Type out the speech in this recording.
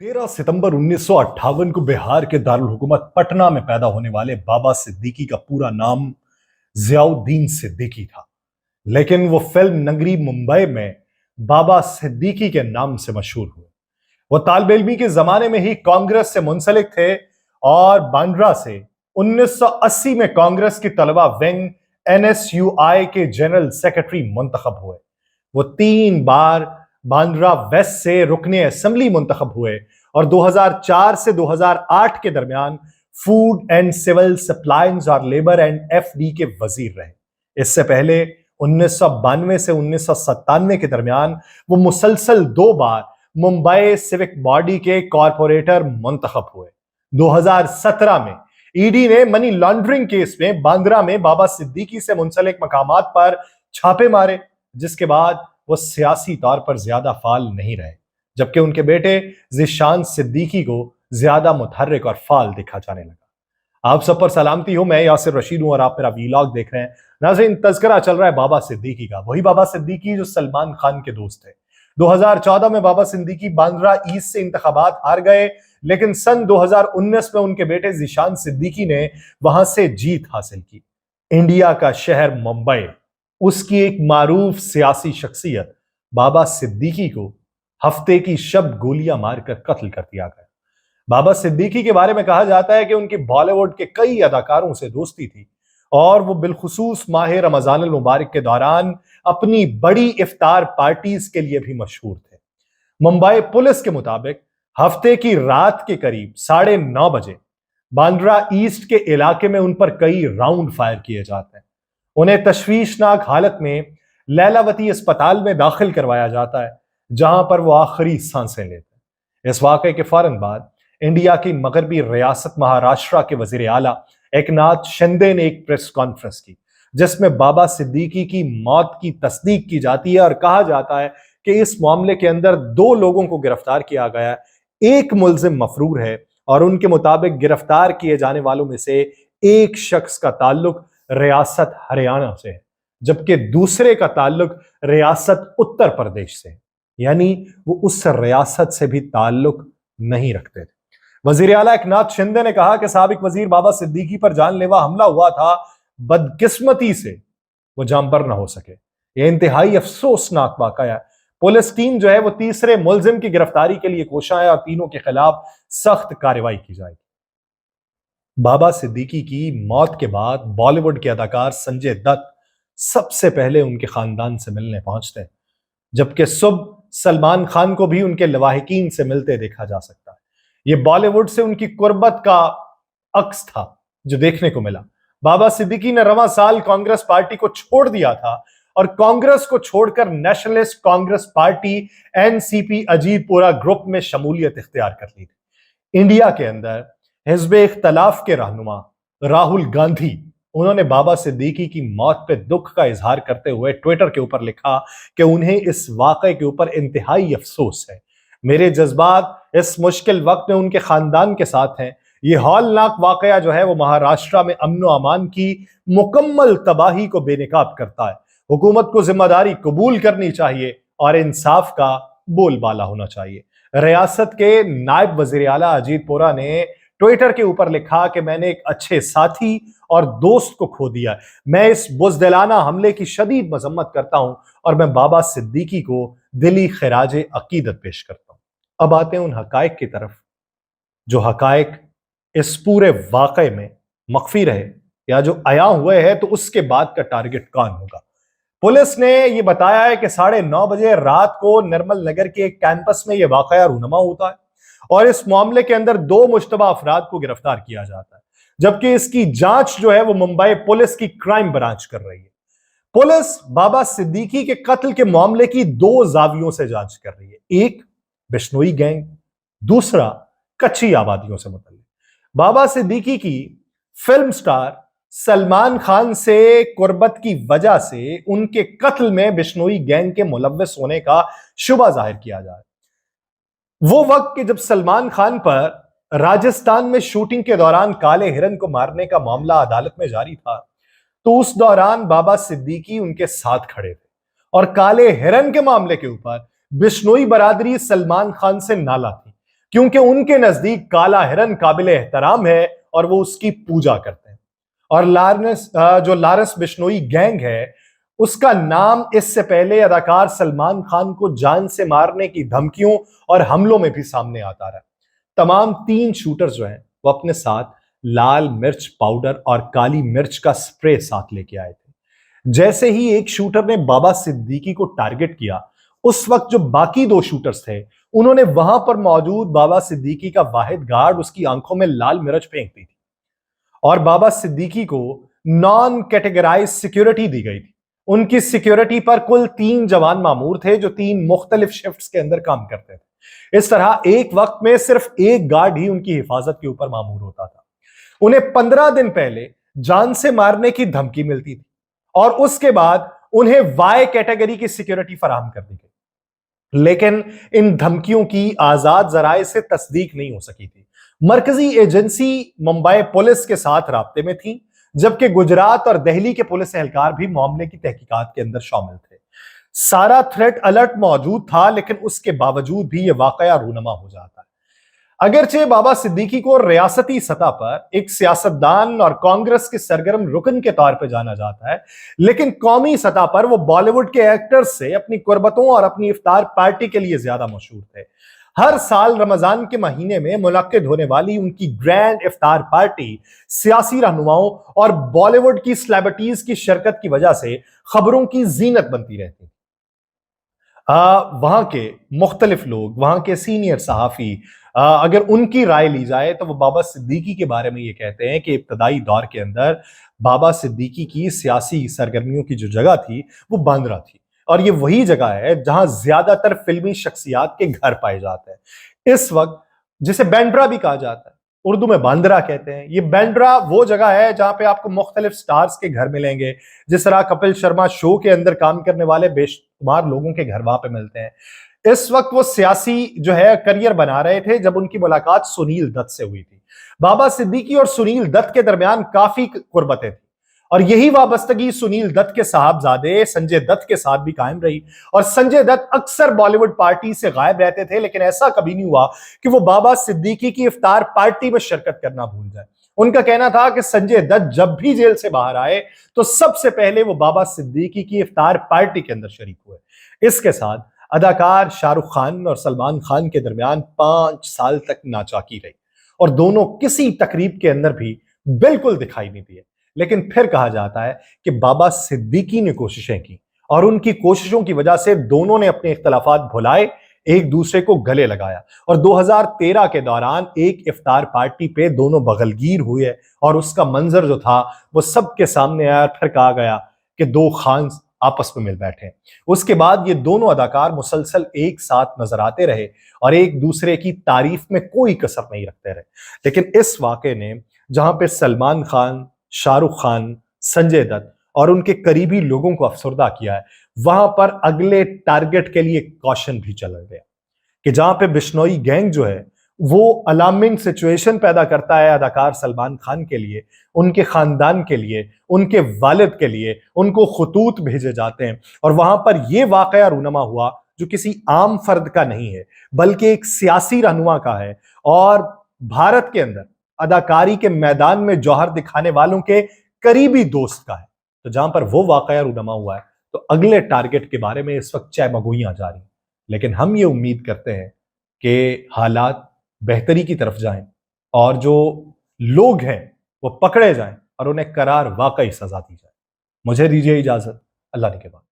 13 सितंबर 1958 को बिहार के दारुल हुकूमत पटना में पैदा होने वाले बाबा सिद्दीकी का पूरा नाम जियाउद्दीन सिद्दीकी था। लेकिन वो फिल्म नगरी मुंबई में बाबा सिद्दीकी के नाम से मशहूर हुए। वो तालिब इल्मी के जमाने में ही कांग्रेस से मुंसलिक थे और बांद्रा से 1980 में कांग्रेस की तलबा विंग NSUI के जनरल सेक्रेटरी मुंतखब हुए। वो 3 बार बांद्रा वेस्ट से रुकने असेंबली मुंतखब हुए और 2004 से 2008 के दरमियान फूड एंड सिविल सप्लाईज और लेबर एंड FD के वजीर रहे। इससे पहले 1992 से 1997 के दरमियान वो मुसलसल 2 बार मुंबई सिविक बॉडी के कॉरपोरेटर मुंतखब हुए। 2017 में ईडी ने मनी लॉन्ड्रिंग केस में बांद्रा में बाबा सिद्दीकी से मुंसलिक मकामात पर छापे मारे, जिसके बाद वो सियासी तौर पर ज्यादा फाल नहीं रहे, जबकि उनके बेटे ज़ीशान सिद्दीकी को ज्यादा मुतहर्रिक और फाल देखा जाने लगा। आप सब पर सलामती हो, मैं यासिर रशीद हूं और आप मेरा वीलॉग देख रहे हैं। नाज़रीन, तज़किरा चल रहा है बाबा सिद्दीकी का, वही बाबा सिद्दीकी जो सलमान खान के दोस्त थे। 2014 में बाबा सिद्दीकी बांद्रा ईस्ट से इंतखाबात हार गए, लेकिन सन 2019 में उनके बेटे ज़ीशान सिद्दीकी ने वहां से जीत हासिल की। इंडिया का शहर मुंबई, उसकी एक मारूफ सियासी शख्सियत बाबा सिद्दीकी को हफ्ते की शब गोलियां मारकर कत्ल कर दिया गया। बाबा सिद्दीकी के बारे में कहा जाता है कि उनकी बॉलीवुड के कई अदाकारों से दोस्ती थी और वो बिलखुसूस माह रमजान अल मुबारक के दौरान अपनी बड़ी इफ्तार पार्टीज के लिए भी मशहूर थे। मुंबई पुलिस के मुताबिक हफ्ते की रात के करीब 9:30 बजे बांद्रा ईस्ट के इलाके में उन पर कई राउंड फायर किए जाते हैं। उन्हें तशवीशनाक हालत में लैलावती अस्पताल में दाखिल करवाया जाता है, जहां पर वो आखिरी सांसें लेते हैं। इस वाकये के फौरन बाद इंडिया की मगरबी रियासत महाराष्ट्र के वजीर आला एकनाथ शिंदे ने एक प्रेस कॉन्फ्रेंस की, जिसमें बाबा सिद्दीकी की मौत की तस्दीक की जाती है और कहा जाता है कि इस मामले के अंदर 2 लोगों को गिरफ्तार किया गया है। एक मुलजिम मफरूर है और उनके मुताबिक गिरफ्तार किए जाने वालों में से एक शख्स का ताल्लुक रियासत हरियाणा से है, जबकि दूसरे का ताल्लुक रियासत उत्तर प्रदेश से है, यानी वो उस रियासत से भी ताल्लुक नहीं रखते थे। वजीर आला एकनाथ शिंदे ने कहा कि साबिक वजीर बाबा सिद्दीकी पर जानलेवा हमला हुआ था, बदकिस्मती से वो जामबर न हो सके। ये इंतहाई अफसोसनाक वाकया है। पुलिस टीम जो है वो तीसरे मुलजिम की गिरफ्तारी के लिए कोशा है और तीनों के खिलाफ सख्त कार्रवाई की जाएगी। बाबा सिद्दीकी की मौत के बाद बॉलीवुड के अदाकार संजय दत्त सबसे पहले उनके खानदान से मिलने पहुंचते हैं, जबकि सुबह सलमान खान को भी उनके लवाहिकीन से मिलते देखा जा सकता है। यह बॉलीवुड से उनकी कुर्बत का अक्स था जो देखने को मिला। बाबा सिद्दीकी ने रवां साल कांग्रेस पार्टी को छोड़ दिया था और कांग्रेस को छोड़कर nationalist Congress party NCP Ajitpura group में शमूलियत इख्तियार कर ली थी। इंडिया के अंदर हिज़्ब-ए इख्तिलाफ के रहनुमा राहुल गांधी, उन्होंने बाबा सिद्दीकी की मौत पे दुख का इजहार करते हुए ट्विटर के ऊपर लिखा कि उन्हें इस वाक़े के ऊपर इंतहाई अफसोस है। मेरे जज्बात इस मुश्किल वक्त में उनके खानदान के साथ हैं। ये हौलनाक वाक़या जो है वो महाराष्ट्र में अमन व अमान की मुकम्मल तबाही को बेनकाब करता है। हुकूमत को जिम्मेदारी कबूल करनी चाहिए और इंसाफ का बोलबाला होना चाहिए। रियासत के नायब वजीर आला अजीतपुरा ने ट्विटर के ऊपर लिखा कि मैंने एक अच्छे साथी और दोस्त को खो दिया। मैं इस बुज़दिलाना हमले की शदीद मजम्मत करता हूं और मैं बाबा सिद्दीकी को दिली खिराज अकीदत पेश करता हूं। अब आते हैं उन हकायक की तरफ जो हकायक इस पूरे वाक़े में मख्फी रहे या जो आया हुए है, तो उसके बाद का टारगेट कौन होगा। पुलिस ने यह बताया है कि 9:30 बजे रात को निर्मल नगर के एक कैंपस में यह वाक़या रूनुमा होता है और इस मामले के अंदर 2 मुश्तबा अफराद को गिरफ्तार किया जाता है, जबकि इसकी जांच जो है वो मुंबई पुलिस की क्राइम ब्रांच कर रही है। पुलिस बाबा सिद्दीकी के कत्ल के मामले की 2 जावियों से जांच कर रही है, एक बिश्नोई गैंग, दूसरा कच्ची आबादियों से मुतल्लिक। बाबा सिद्दीकी की फिल्म स्टार सलमान खान से कुर्बत की वजह से उनके कत्ल में बिश्नोई गैंग के मुलव्विस होने का शुबा जाहिर किया जा रहा है। वो वक्त कि जब सलमान खान पर राजस्थान में शूटिंग के दौरान काले हिरन को मारने का मामला अदालत में जारी था, तो उस दौरान बाबा सिद्दीकी उनके साथ खड़े थे और काले हिरन के मामले के ऊपर बिश्नोई बरादरी सलमान खान से नाला थी। کیونکہ ان کے نزدیک کالا ہرن قابل احترام ہے اور وہ اس کی پوجا کرتے ہیں۔ اور لارنس بشنوئی گینگ ہے، اس کا نام اس سے پہلے اداکار سلمان خان کو جان سے مارنے کی دھمکیوں اور حملوں میں بھی سامنے آتا رہا۔ تمام 3 شوٹر جو ہیں وہ اپنے ساتھ لال مرچ پاؤڈر اور کالی مرچ کا سپرے ساتھ لے کے آئے تھے۔ جیسے ہی ایک شوٹر نے بابا صدیقی کو ٹارگٹ کیا، اس وقت جو باقی 2 شوٹرز تھے انہوں نے وہاں پر موجود بابا صدیقی کا واحد گارڈ اس کی آنکھوں میں لال مرچ پھینک دی تھی اور بابا صدیقی کو نان کیٹیگرائز سیکیورٹی دی گئی تھی۔ ان کی سیکیورٹی پر کل 3 جوان مامور تھے جو 3 مختلف شفٹس کے اندر کام کرتے تھے۔ اس طرح ایک وقت میں صرف ایک گارڈ ہی ان کی حفاظت کے اوپر مامور ہوتا تھا۔ انہیں 15 دن پہلے جان سے مارنے کی دھمکی ملتی تھی اور اس کے بعد انہیں وائی کیٹیگری کی سیکیورٹی فراہم کر دی گئی، لیکن ان دھمکیوں کی آزاد ذرائع سے تصدیق نہیں ہو سکی تھی۔ مرکزی ایجنسی ممبئی پولیس کے ساتھ رابطے میں تھی، جبکہ گجرات اور دہلی کے پولیس اہلکار بھی معاملے کی تحقیقات کے اندر شامل تھے۔ سارا تھریٹ الرٹ موجود تھا، لیکن اس کے باوجود بھی یہ واقعہ رونما ہو جاتا ہے۔ اگرچہ بابا صدیقی کو ریاستی سطح پر ایک سیاستدان اور کانگریس کے سرگرم رکن کے طور پہ جانا جاتا ہے، لیکن قومی سطح پر وہ بالی ووڈ کے ایکٹرز سے اپنی قربتوں اور اپنی افطار پارٹی کے لیے زیادہ مشہور تھے۔ ہر سال رمضان کے مہینے میں منعقد ہونے والی ان کی گرینڈ افطار پارٹی سیاسی رہنماؤں اور بالی ووڈ کی سیلیبریٹیز کی شرکت کی وجہ سے خبروں کی زینت بنتی رہتی۔ وہاں کے مختلف لوگ، وہاں کے سینئر صحافی، اگر ان کی رائے لی جائے تو وہ بابا صدیقی کے بارے میں یہ کہتے ہیں کہ ابتدائی دور کے اندر بابا صدیقی کی سیاسی سرگرمیوں کی جو جگہ تھی وہ باندرا تھی، اور یہ وہی جگہ ہے جہاں زیادہ تر فلمی شخصیات کے گھر پائے جاتے ہیں۔ اس وقت جسے بینڈرا بھی کہا جاتا ہے، اردو میں باندرا کہتے ہیں، یہ بینڈرا وہ جگہ ہے جہاں پہ آپ کو مختلف سٹارز کے گھر ملیں گے، جس طرح کپل شرما شو کے اندر کام کرنے والے بے شمار لوگوں کے گھر وہاں پہ ملتے ہیں۔ اس وقت وہ سیاسی جو ہے کریئر بنا رہے تھے جب ان کی ملاقات سنیل دت سے ہوئی تھی۔ بابا صدیقی اور سنیل دت کے درمیان کافی قربتیں تھیں، اور یہی وابستگی سنیل دت کے صاحبزادے سنجے دت کے ساتھ بھی قائم رہی، اور سنجے دت اکثر بالی ووڈ پارٹی سے غائب رہتے تھے، لیکن ایسا کبھی نہیں ہوا کہ وہ بابا صدیقی کی افطار پارٹی میں شرکت کرنا بھول جائے۔ ان کا کہنا تھا کہ سنجے دت جب بھی جیل سے باہر آئے تو سب سے پہلے وہ بابا صدیقی کی افطار پارٹی کے اندر شریک ہوئے۔ اس کے ساتھ اداکار شاہ رخ خان اور سلمان خان کے درمیان 5 سال تک ناچاکی رہی، اور دونوں کسی تقریب کے اندر بھی بالکل دکھائی نہیں دیے۔ لیکن پھر کہا جاتا ہے کہ بابا صدیقی نے کوششیں کی، اور ان کی کوششوں کی وجہ سے دونوں نے اپنے اختلافات بھلائے، ایک دوسرے کو گلے لگایا، اور 2013 کے دوران ایک افطار پارٹی پہ دونوں بغلگیر ہوئے، اور اس کا منظر جو تھا وہ سب کے سامنے آیا۔ پھر کہا گیا کہ 2 خان آپس میں مل بیٹھے۔ اس کے بعد یہ دونوں اداکار مسلسل ایک ساتھ نظر آتے رہے اور ایک دوسرے کی تعریف میں کوئی کسر نہیں رکھتے رہے۔ لیکن اس واقعے نے جہاں پہ سلمان خان، شاہ رخ خان، سنجے دت اور ان کے قریبی لوگوں کو افسردہ کیا ہے، وہاں پر اگلے ٹارگٹ کے لیے کوشن بھی چلا گیا کہ جہاں پہ بشنوئی گینگ جو ہے وہ الارمنگ سچویشن پیدا کرتا ہے اداکار سلمان خان کے لیے، ان کے خاندان کے لیے، ان کے والد کے لیے، ان کو خطوط بھیجے جاتے ہیں، اور وہاں پر یہ واقعہ رونما ہوا جو کسی عام فرد کا نہیں ہے بلکہ ایک سیاسی رہنما کا ہے، اور بھارت کے اندر اداکاری کے میدان میں جوہر دکھانے والوں کے قریبی دوست کا ہے۔ تو جہاں پر وہ واقعہ رونما ہوا ہے تو اگلے ٹارگٹ کے بارے میں اس وقت چہ مگوئیاں جاری ہیں، لیکن ہم یہ امید کرتے ہیں کہ حالات بہتری کی طرف جائیں اور جو لوگ ہیں وہ پکڑے جائیں اور انہیں قرار واقعی سزا دی جائے۔ مجھے دیجیے اجازت، اللہ نے کے بعد۔